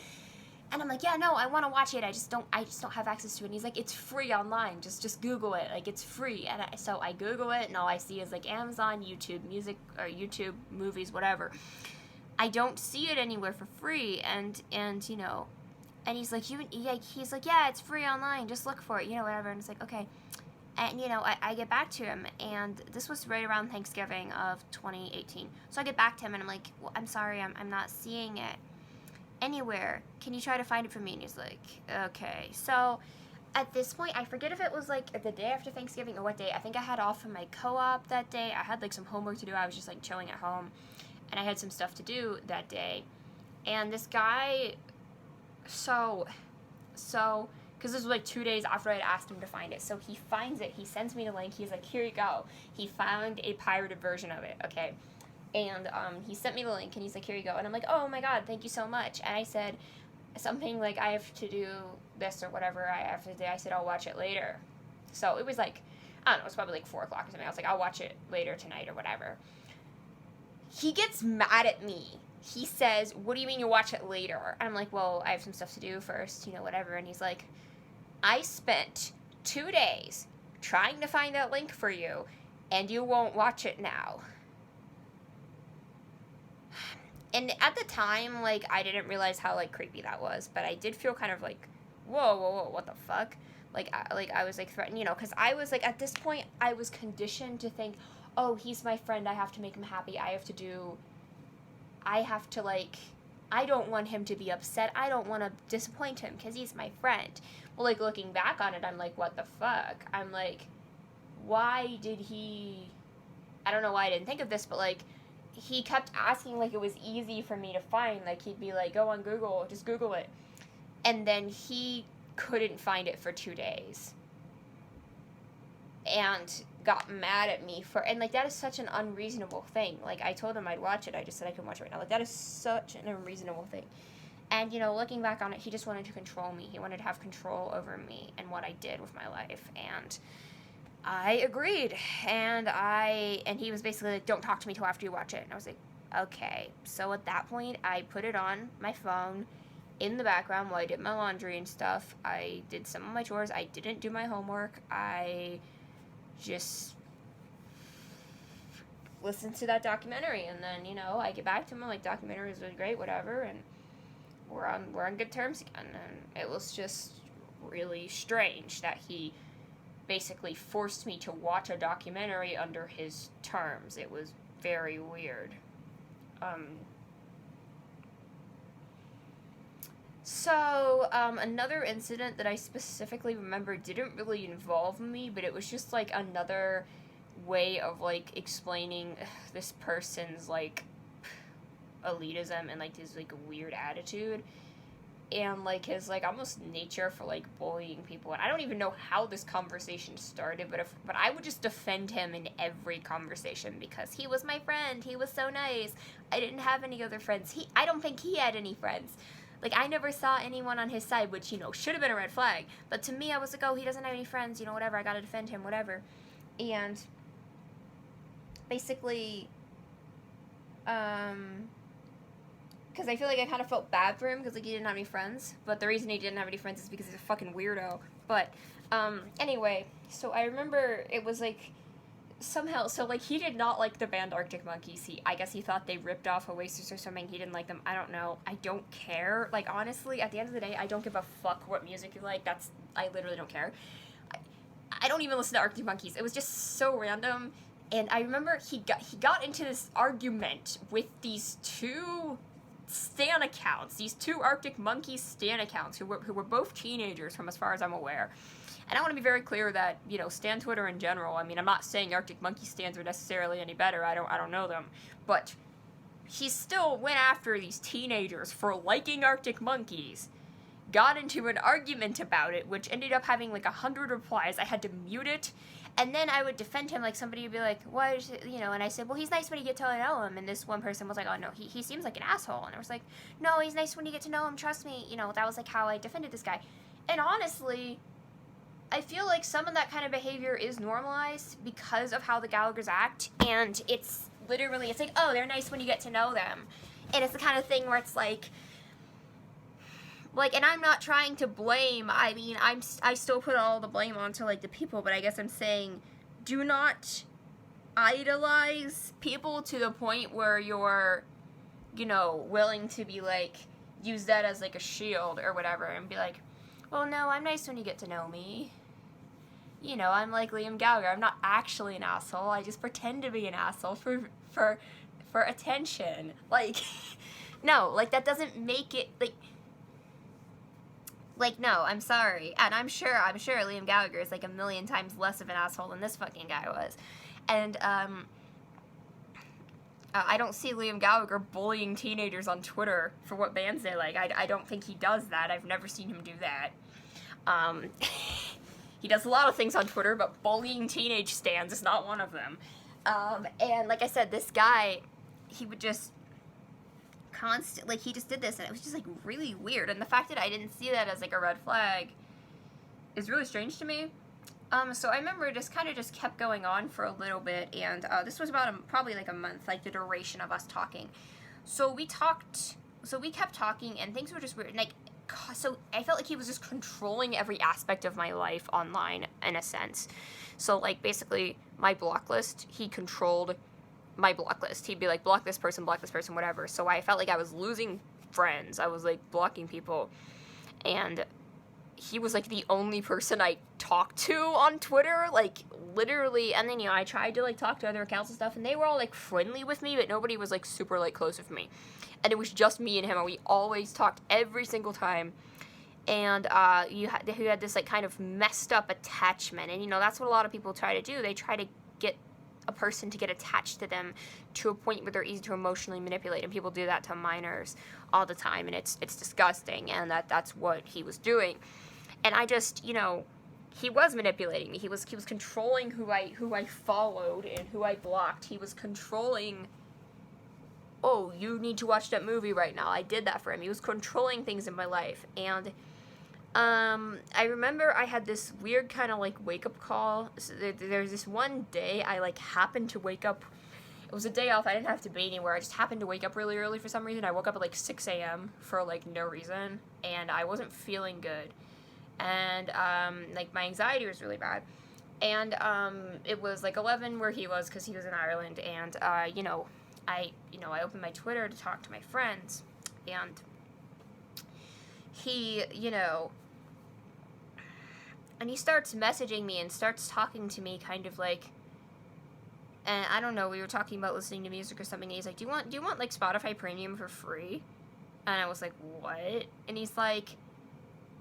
And I'm like, yeah, no, I want to watch it. I just don't have access to it. And he's like, it's free online. Just Google it. Like, it's free. And so I Google it, and all I see is, like, Amazon, YouTube Music, or YouTube Movies, whatever. I don't see it anywhere for free. And you know, and he's like, yeah, it's free online. Just look for it, you know, whatever. And it's like, okay. And, you know, I get back to him, and this was right around Thanksgiving of 2018. So I get back to him, and I'm like, well, I'm sorry, I'm not seeing it anywhere. Can you try to find it for me? And he's like, okay. So at this point, I forget if it was, like, the day after Thanksgiving or what day. I think I had off from my co-op that day. I had, like, some homework to do. I was just, like, chilling at home, and I had some stuff to do that day. And this guy, so because this was, like, 2 days after I had asked him to find it. So he finds it. He sends me the link. He's like, here you go. He found a pirated version of it, okay? And he sent me the link, and he's like, here you go. And I'm like, oh, my God, thank you so much. And I said something like, I have to do this or whatever I have to do. I said, I'll watch it later. So it was like, I don't know, it was probably like 4 o'clock or something. I was like, I'll watch it later tonight or whatever. He gets mad at me he says, what do you mean you watch it later? I'm like, well, I have some stuff to do first, you know, whatever. And he's like, I spent 2 days trying to find that link for you, and you won't watch it now. And at the time, like, I didn't realize how, like, creepy that was, but I did feel kind of like, whoa, what the fuck? I was, like, threatened, you know, because I was, like, at this point, I was conditioned to think, oh, he's my friend, I have to make him happy, I have to, like, I don't want him to be upset, I don't want to disappoint him, because he's my friend. Well, like, looking back on it, I'm like, what the fuck? I'm like, why did he, I don't know why I didn't think of this, but, like, he kept asking, like, it was easy for me to find, like, he'd be like, go on Google, just Google it. And then he couldn't find it for 2 days. And got mad at me for, and, like, that is such an unreasonable thing. Like, I told him I'd watch it, I just said I couldn't watch it right now. Like, that is such an unreasonable thing. And, you know, looking back on it, he just wanted to control me. He wanted to have control over me and what I did with my life. And I agreed. And he was basically like, don't talk to me till after you watch it. And I was like, okay. So at that point, I put it on my phone in the background while I did my laundry and stuff. I did some of my chores. I didn't do my homework. I just listened to that documentary. And then, you know, I get back to him. I'm like, documentary was really great, whatever. And we're on good terms again. And it was just really strange that he basically forced me to watch a documentary under his terms. It was very weird. Another incident that I specifically remember didn't really involve me, but it was just, like, another way of, like, explaining this person's, like, elitism and, like, his, like, weird attitude. And, like, his, like, almost nature for, like, bullying people. And I don't even know how this conversation started, but I would just defend him in every conversation because he was my friend. He was so nice. I didn't have any other friends. I don't think he had any friends. Like, I never saw anyone on his side, which, you know, should have been a red flag. But to me, I was like, oh, he doesn't have any friends, you know, whatever. I gotta defend him, whatever. And basically, because I feel like I kind of felt bad for him because, like, he didn't have any friends. But the reason he didn't have any friends is because he's a fucking weirdo. But, anyway, so I remember it was, like, somehow, so, like, he did not like the band Arctic Monkeys. I guess he thought they ripped off Oasis or something. He didn't like them. I don't know. I don't care. Like, honestly, at the end of the day, I don't give a fuck what music you like. I literally don't care. I don't even listen to Arctic Monkeys. It was just so random. And I remember he got into this argument with these two stan accounts, these two Arctic Monkeys stan accounts who were both teenagers from as far as I'm aware. And I want to be very clear that, you know, stan Twitter in general, I mean, I'm not saying Arctic Monkey stans are necessarily any better, I don't know them, but he still went after these teenagers for liking Arctic Monkeys, got into an argument about it, which ended up having like 100 replies. I had to mute it, and then I would defend him, like somebody would be like, what is it, you know, and I said, well, he's nice when you get to know him, and this one person was like, oh no, he seems like an asshole, and I was like, no, he's nice when you get to know him, trust me, you know, that was like how I defended this guy. And honestly, I feel like some of that kind of behavior is normalized because of how the Gallaghers act, and it's literally, it's like, oh, they're nice when you get to know them. And it's the kind of thing where it's like, and I'm not trying to blame, I mean, I still put all the blame onto, like, the people, but I guess I'm saying, do not idolize people to the point where you're, you know, willing to be, like, use that as, like, a shield or whatever, and be like, well, no, I'm nice when you get to know me. You know, I'm like Liam Gallagher. I'm not actually an asshole. I just pretend to be an asshole for attention. Like, no, like, that doesn't make it, like, no, I'm sorry. And I'm sure Liam Gallagher is, like, 1,000,000 times less of an asshole than this fucking guy was. And, I don't see Liam Gallagher bullying teenagers on Twitter for what bands they like. I don't think he does that. I've never seen him do that. He does a lot of things on Twitter, but bullying teenage stans is not one of them. And like I said, this guy, he would just constantly, he just did this, and it was just, like, really weird. And the fact that I didn't see that as, like, a red flag is really strange to me. So I remember it just kind of just kept going on for a little bit, and this was about probably like a month, like the duration of us talking. So we talked, so we kept talking, and things were just weird. Like, so I felt like he was just controlling every aspect of my life online, in a sense. So, like, basically, my block list, he controlled my block list. He'd be like, block this person, whatever. So I felt like I was losing friends. I was, like, blocking people. And he was, like, the only person I talked to on Twitter, like, literally. And then, you know, I tried to, like, talk to other accounts and stuff, and they were all, like, friendly with me, but nobody was, like, super, like, close with me. And it was just me and him, and we always talked every single time. And he had this, like, kind of messed up attachment. And, you know, that's what a lot of people try to do. They try to get a person to get attached to them to a point where they're easy to emotionally manipulate. And people do that to minors all the time. And it's disgusting. And that's what he was doing. And I just, you know, he was manipulating me. He was controlling who I followed and who I blocked. He was controlling, oh, you need to watch that movie right now. I did that for him. He was controlling things in my life. And I remember I had this weird kind of, like, wake-up call. So there's this one day I, like, happened to wake up. It was a day off. I didn't have to be anywhere. I just happened to wake up really early for some reason. I woke up at, like, 6 a.m. for, like, no reason. And I wasn't feeling good. And, like, my anxiety was really bad. And, it was, like, 11 where he was, because he was in Ireland. And, you know, I opened my Twitter to talk to my friends. And he, you know, and he starts messaging me and starts talking to me kind of like, and I don't know, we were talking about listening to music or something, and he's like, do you want like Spotify Premium for free? And I was like, what? And he's like,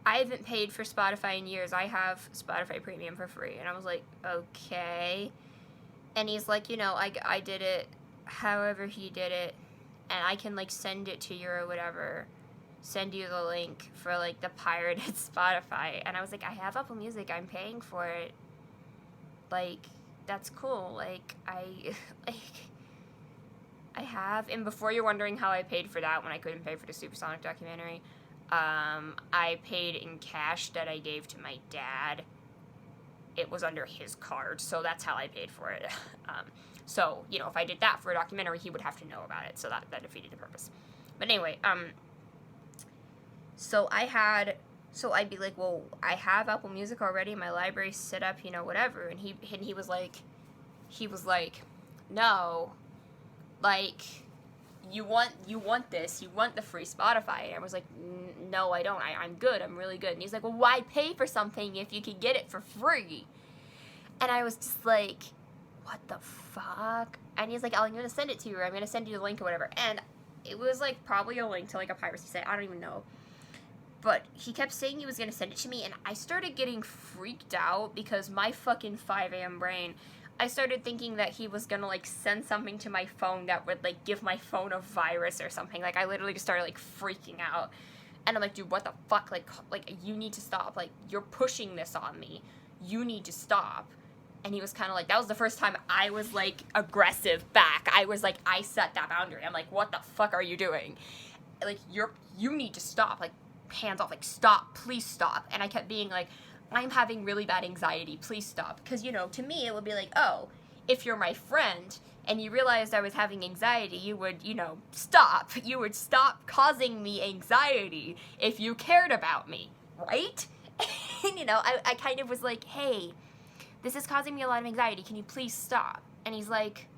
I haven't paid for Spotify in years. I have Spotify Premium for free. And I was like, okay. And he's like, you know, I did it however he did it, and I can like send it to you or whatever. Send you the link for, like, the pirated Spotify. And I was like, I have Apple Music. I'm paying for it. Like, that's cool. Like, I have. And before you're wondering how I paid for that when I couldn't pay for the Supersonic documentary, I paid in cash that I gave to my dad. It was under his card, so that's how I paid for it. So, you know, if I did that for a documentary, he would have to know about it. So that defeated the purpose. But anyway, so I'd be like, well, I have Apple Music already, my library's set up, you know, whatever. And he was like, no, like, you want this, you want the free Spotify. And I was like, no, I don't, I'm good, I'm really good. And he's like, well, why pay for something if you could get it for free? And I was just like, what the fuck? And he's like, oh, I'm gonna send it to you, or I'm gonna send you the link or whatever. And it was like probably a link to like a piracy site, I don't even know. But he kept saying he was going to send it to me, and I started getting freaked out because my fucking 5 a.m. brain, I started thinking that he was going to, like, send something to my phone that would, like, give my phone a virus or something. Like, I literally just started, like, freaking out. And I'm like, dude, what the fuck? Like, you need to stop. Like, you're pushing this on me. You need to stop. And he was kind of like, that was the first time I was, like, aggressive back. I was like, I set that boundary. I'm like, what the fuck are you doing? Like, you need to stop. Like, hands off, like, stop, please stop. And I kept being like, I'm having really bad anxiety, please stop. Because, you know, to me it would be like, oh, if you're my friend and you realized I was having anxiety, you would, you know, stop. You would stop causing me anxiety if you cared about me, right? And, you know, I kind of was like, hey, this is causing me a lot of anxiety, can you please stop? And he's like,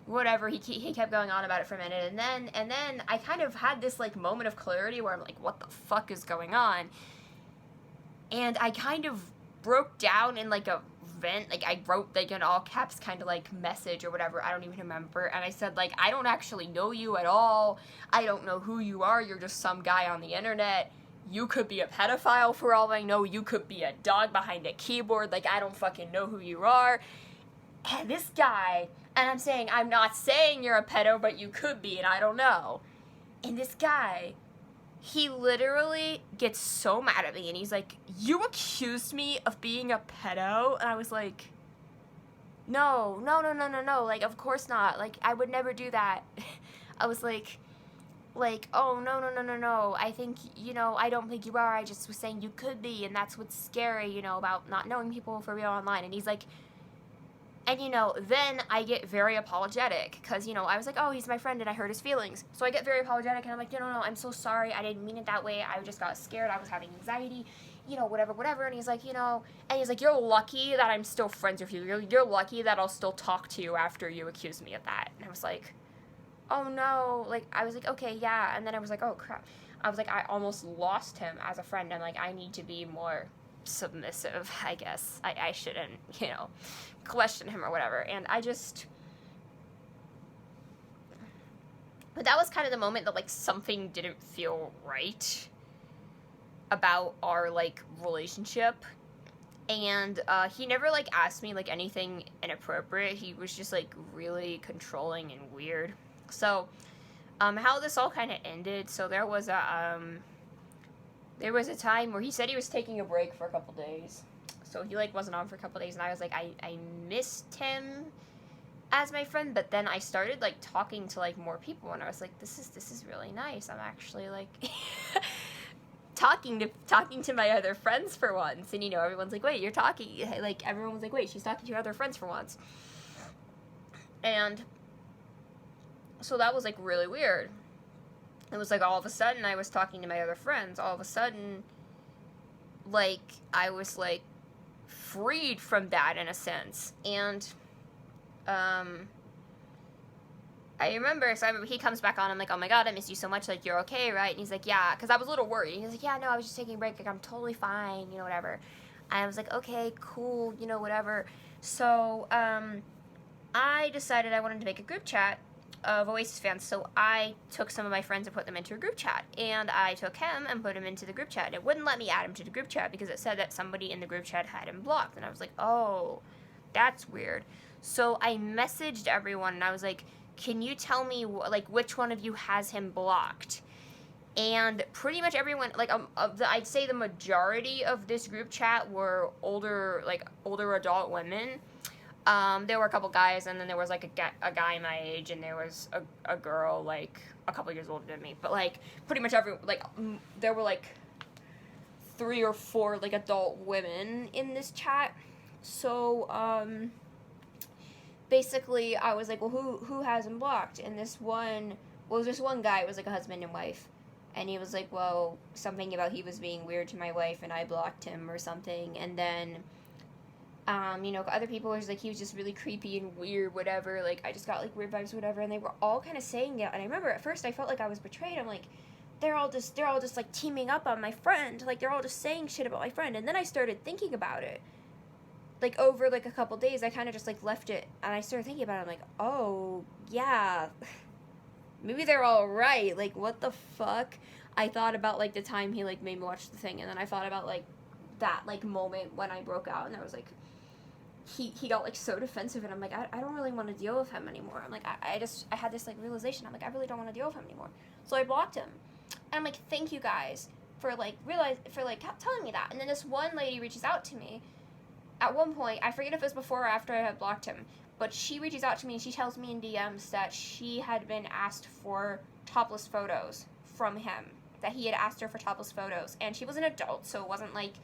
whatever, he kept going on about it for a minute, and then I kind of had this, like, moment of clarity where I'm like, what the fuck is going on? And I kind of broke down in, like, a vent, like, I wrote, like, an all caps kind of, like, message or whatever, I don't even remember, and I said, like, I don't actually know you at all, I don't know who you are, you're just some guy on the internet, you could be a pedophile for all I know, you could be a dog behind a keyboard, like, I don't fucking know who you are. And this guy, and I'm not saying you're a pedo, but you could be, and I don't know. And this guy, he literally gets so mad at me, and he's like, you accused me of being a pedo? And I was like, no, like, of course not, like, I would never do that. I was like, oh, no, I think, you know, I don't think you are, I just was saying you could be, and that's what's scary, you know, about not knowing people for real online. And he's like, And, you know, then I get very apologetic because, you know, I was like, oh, he's my friend and I hurt his feelings. So I get very apologetic and I'm like, no, I'm so sorry. I didn't mean it that way. I just got scared. I was having anxiety, you know, whatever. And he's like, you know, and he's like, you're lucky that I'm still friends with you. You're lucky that I'll still talk to you after you accuse me of that. And I was like, oh no. Like, I was like, okay, yeah. And then I was like, oh crap. I was like, I almost lost him as a friend. I'm like, I need to be more submissive, I guess. I shouldn't, you know, question him or whatever. And I just, but that was kind of the moment that, like, something didn't feel right about our, like, relationship. And he never, like, asked me, like, anything inappropriate. He was just, like, really controlling and weird. So how this all kind of ended, so there was a time where he said he was taking a break for a couple days. So he, like, wasn't on for a couple days, and I was like, I missed him as my friend, but then I started, like, talking to, like, more people, and I was like, this is really nice. I'm actually, like, talking to my other friends for once. And, you know, everyone's like, wait, you're talking, like, everyone was like, wait, she's talking to her other friends for once. And so that was, like, really weird. It was like all of a sudden I was talking to my other friends. All of a sudden, like, I was, like, freed from that in a sense. And I remember, so he comes back on, I'm like, oh my god, I miss you so much, like, you're okay, right? And he's like, yeah, because I was a little worried. He's like, yeah, no, I was just taking a break, like, I'm totally fine, you know, whatever. And I was like, okay, cool, you know, whatever. So I decided I wanted to make a group chat of Oasis fans, so I took some of my friends and put them into a group chat, and I took him and put him into the group chat, and it wouldn't let me add him to the group chat because it said that somebody in the group chat had him blocked, and I was like, oh, that's weird. So I messaged everyone, and I was like, can you tell me, like, which one of you has him blocked? And pretty much everyone, like, I'd say the majority of this group chat were older adult women. There were a couple guys, and then there was, like, a guy my age, and there was a girl, like, a couple years older than me. But, like, pretty much there were, like, 3 or 4, like, adult women in this chat. So, basically, I was like, well, who has him blocked? And this one guy, it was, like, a husband and wife. And he was like, well, something about he was being weird to my wife, and I blocked him or something. And then you know, other people was like, he was just really creepy and weird, whatever, like, I just got, like, weird vibes, whatever, and they were all kind of saying it, and I remember at first I felt like I was betrayed. I'm like, they're all just, like, teaming up on my friend, like, they're all just saying shit about my friend, and then I started thinking about it, like, over, like, a couple days, I kind of just, like, left it, and I started thinking about it, I'm like, oh, yeah, maybe they're all right, like, what the fuck? I thought about, like, the time he, like, made me watch the thing, and then I thought about, like, that, like, moment when I broke out, and I was like, he got, like, so defensive, and I'm like, I don't really want to deal with him anymore. I'm like, I had this, like, realization. I'm like, I really don't want to deal with him anymore. So I blocked him. And I'm like, thank you guys for, like, telling me that. And then this one lady reaches out to me at one point. I forget if it was before or after I had blocked him, but she reaches out to me, and she tells me in DMs that she had been asked for topless photos from him, that he had asked her for topless photos. And she was an adult, so it wasn't, like,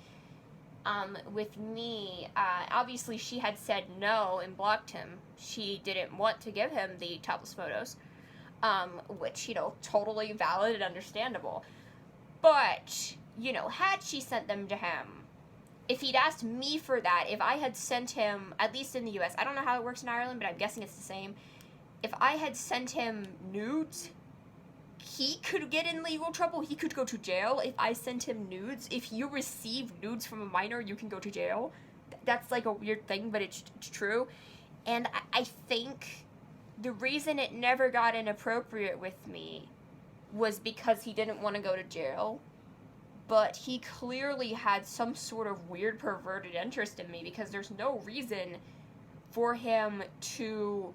with me, obviously she had said no and blocked him. She didn't want to give him the topless photos, which, you know, totally valid and understandable. But, you know, had she sent them to him, if he'd asked me for that, if I had sent him, at least in the US, I don't know how it works in Ireland, but I'm guessing it's the same, if I had sent him nudes, he could get in legal trouble. He could go to jail if I sent him nudes. If you receive nudes from a minor, you can go to jail. That's, like, a weird thing, but it's true. And I think the reason it never got inappropriate with me was because he didn't want to go to jail. But he clearly had some sort of weird perverted interest in me, because there's no reason for him to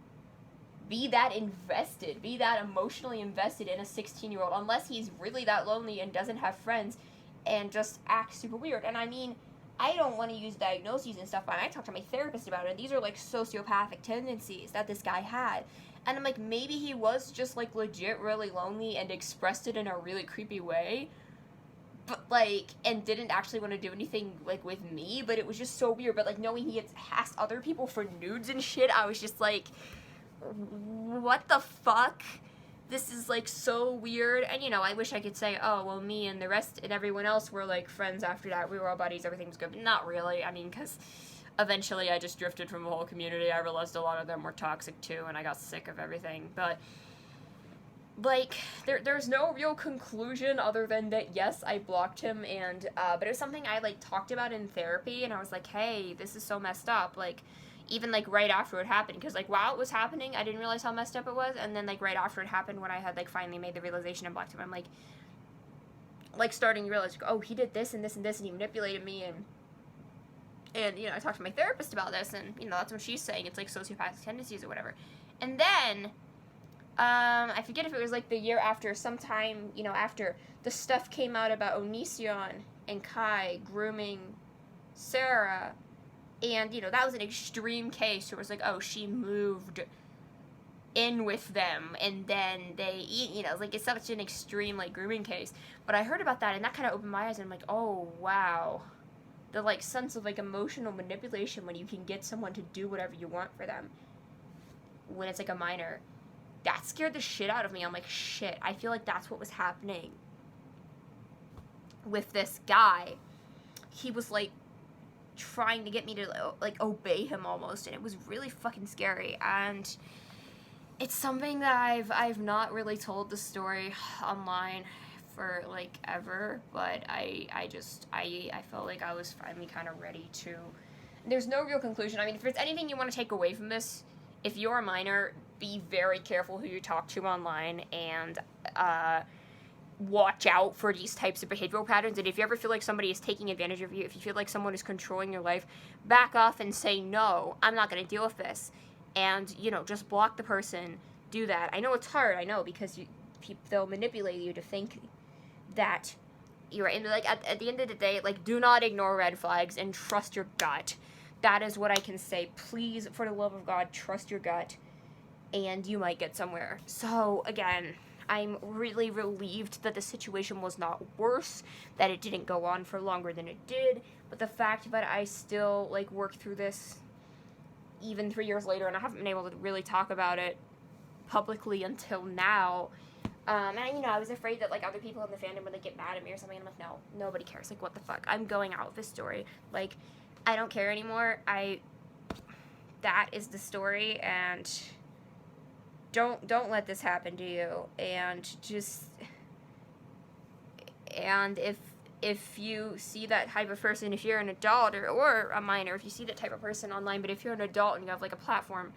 be that invested, be that emotionally invested in a 16-year-old, unless he's really that lonely and doesn't have friends and just acts super weird. And I mean, I don't want to use diagnoses and stuff, but I talked to my therapist about it, and these are, like, sociopathic tendencies that this guy had. And I'm like, maybe he was just, like, legit really lonely and expressed it in a really creepy way, but, like, and didn't actually want to do anything, like, with me, but it was just so weird. But, like, knowing he had asked other people for nudes and shit, I was just like, what the fuck? This is, like, so weird. And, you know, I wish I could say, oh, well, me and the rest and everyone else were, like, friends after that. We were all buddies. Everything was good. But not really. I mean, because eventually I just drifted from the whole community. I realized a lot of them were toxic, too, and I got sick of everything. But, like, there's no real conclusion other than that, yes, I blocked him, and, but it was something I, like, talked about in therapy, and I was like, hey, this is so messed up, like, even, like, right after it happened, because, like, while it was happening, I didn't realize how messed up it was, and then, like, right after it happened, when I had, like, finally made the realization and blocked him, I'm, like, starting to realize, like, oh, he did this and this and this, and he manipulated me, and, you know, I talked to my therapist about this, and, you know, that's what she's saying, it's, like, sociopathic tendencies or whatever, and then, I forget if it was, like, the year after, sometime, you know, after the stuff came out about Onision and Kai grooming Sarah, and, you know, that was an extreme case where it was like, oh, she moved in with them, and then they, you know, like, it's such an extreme, like, grooming case, but I heard about that, and that kind of opened my eyes, and I'm like, oh, wow, the, like, sense of, like, emotional manipulation when you can get someone to do whatever you want for them, when it's, like, a minor. That scared the shit out of me. I'm like, shit, I feel like that's what was happening with this guy. He was, like, trying to get me to, like, obey him almost, and it was really fucking scary, and it's something that I've not really told the story online for, like, ever, but I felt like I was finally kind of ready to. There's no real conclusion. I mean, if there's anything you want to take away from this, if you're a minor, be very careful who you talk to online, and watch out for these types of behavioral patterns. And if you ever feel like somebody is taking advantage of you, if you feel like someone is controlling your life, back off and say, no, I'm not going to deal with this. And, you know, just block the person. Do that. I know it's hard, I know, because they'll manipulate you to think that you're right. And, like, at the end of the day, like, do not ignore red flags and trust your gut. That is what I can say. Please, for the love of God, trust your gut, and you might get somewhere. So, again, I'm really relieved that the situation was not worse, that it didn't go on for longer than it did, but the fact that I still, like, worked through this even 3 years later, and I haven't been able to really talk about it publicly until now, and, you know, I was afraid that, like, other people in the fandom would, like, get mad at me or something, and I'm like, no, nobody cares, like, what the fuck, I'm going out with this story, like, I don't care anymore, that is the story, and don't let this happen to you, and just, and if you see that type of person, if you're an adult or a minor, if you see that type of person online, but if you're an adult and you have, like, a platform,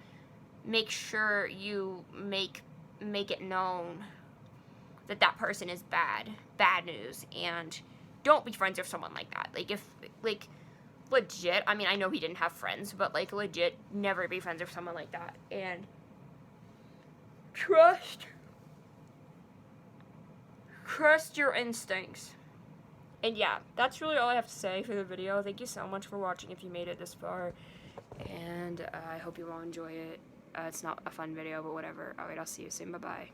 make sure you make it known that that person is bad news, and don't be friends with someone like that. Like, if, like, legit, I mean, I know he didn't have friends, but, like, legit, never be friends with someone like that, and trust your instincts. And yeah, that's really all I have to say for the video. Thank you so much for watching if you made it this far, and I hope you all enjoy it. It's not a fun video, but whatever. Alright, I'll see you soon. Bye-bye.